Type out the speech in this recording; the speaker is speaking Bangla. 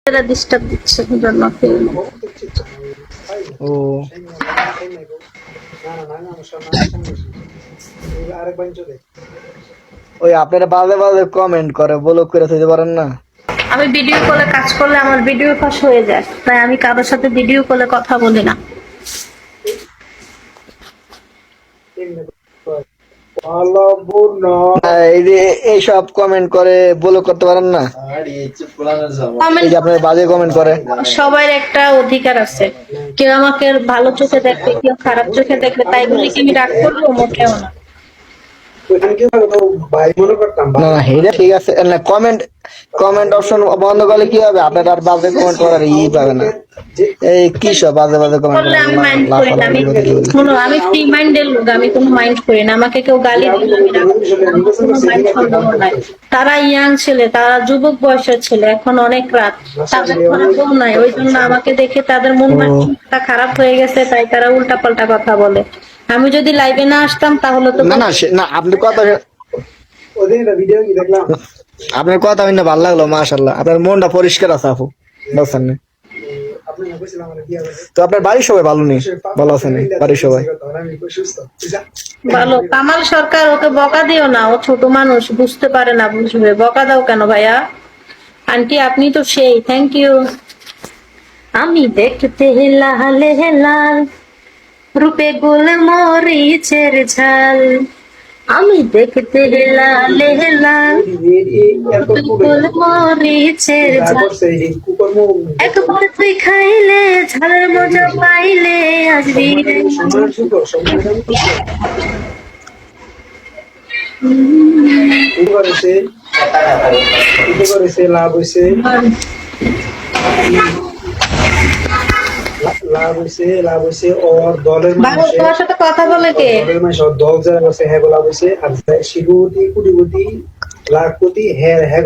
এরা ডিস্টার্ব দিচ্ছে জন্য ও ওই আপনারা বাজে বাজে কমেন্ট করে ব্লক করে দিতে পারেন না? আমি ভিডিও কলে কাজ করলে আমার ভিডিও ফাঁস হয়ে যায়, তাই আমি কারোর সাথে ভিডিও কলে কথা বলি না। এই যে এইসব কমেন্ট করে ব্লক করতে পারেন না? এই যে আপনার বাজে কমেন্ট করে। সবার একটা অধিকার আছে, কেউ আমাকে ভালো চোখে দেখবে, কেউ খারাপ চোখে দেখবে, তাই বলে কি আমি রাগ করবো? মোটেও না। না না এটা ঠিক আছে না, কমেন্ট কমেন্ট অপশন বন্ধ করলে কি হবে? আপনার আর বাজে কমেন্ট করার পাবে না। এই কি সব বাজে বাজে কমেন্ট করলে আমি মাইন্ড করি না। আমি শোনো, আমি ফ্রি মাইন্ডের লোক, আমি কোনো মাইন্ড করি না। আমাকে কেউ গালি দিলে আমি রাগ করি না, আমার কোনো মাইন্ড সন্দেহ নাই। তারা ইয়াং ছেলে, তারা যুবক বয়সের ছেলে, এখন অনেক রাত, তাদের কোনো কেউ নাই। ওই জন্য আমাকে দেখে তাদের মন মানসিকতা খারাপ হয়ে গেছে, তাই তারা উল্টা পাল্টা কথা বলে। আমি যদি লাইভে না আসতাম তাহলে তো না না না, আপনি কথা আপনার কথা শুনে ভালো লাগলো, মাশাআল্লাহ। আপনার মনটা পরিষ্কার আছে আপু, বুঝছেন না? তো আপনার বাড়ির সবাই ভালো নেই? ভালো আছেন বাড়ির সবাই? ভালো। কামাল সরকার, ওকে বকা দিও না, ও ছোট মানুষ, বুঝতে পারে না, বুঝবে। বকা দাও কেন ভাইয়া? আন্টি আপনি তো সেই, থ্যাংক ইউ। আমি দেখতে লাল লাল, রূপে গোল মরিচের ঝাল। আমি দেখতে লাল লাল, রূপে গোল মরিচের ঝাল। একবার তুই খাইলে ঝালের মজা পাইলে আসবি রে। লাভ হয়েছে লাভ হয়েছে ওর দলের তোমার সাথে কথা বলে কে? দল যারা আছে হ্যাঁ লাভ হয়েছে, আর শিবুতি কোটি কোটি লাখ কোটি হ্যাঁ হ্যাঁ